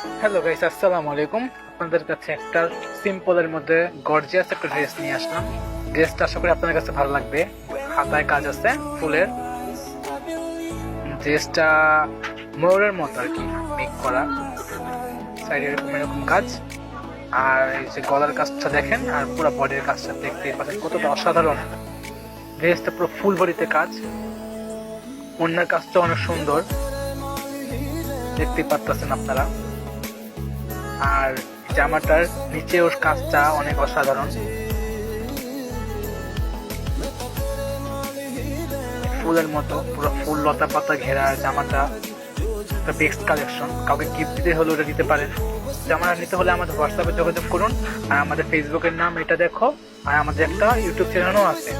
Hello guys, আসসালামু আলাইকুম। আপনাদের কাছে একটা সিম্পলের মধ্যে গর্জিয়াস একটা ড্রেস নিয়ে আসলাম। ড্রেসটা আশা করি আপনাদের কাছে ভালো লাগবে। হাতায় কাজ আছে ফুলের। ড্রেসটা ময়ূরের মতো আর কি মেক করা, সাইডে এরকম এরকম কাজ। আর এই যে গলার কাজটা দেখেন, আর পুরো বডির কাজটা দেখতেই পাচ্ছেন কতটা অসাধারণ। ড্রেসটা পুরো ফুল বডিতে কাজ, অন্যের কাজটা অনেক সুন্দর দেখতেই পাচ্ছেন আপনারা। আর জামাটার নিচে ওর কাজটা অনেক অসাধারণ, ফুলের মতো পুরো ফুল লতা পাতা ঘেরা জামাটা। একটা বেস্ট কালেকশন, কাউকে গিফট দিতে হলে ওটা দিতে পারেন। জামাটা নিতে হলে আমাদের হোয়াটসঅ্যাপে যোগাযোগ করুন। আর আমাদের ফেসবুকের নাম এটা দেখো, আর আমাদের একটা ইউটিউব চ্যানেলও আছে।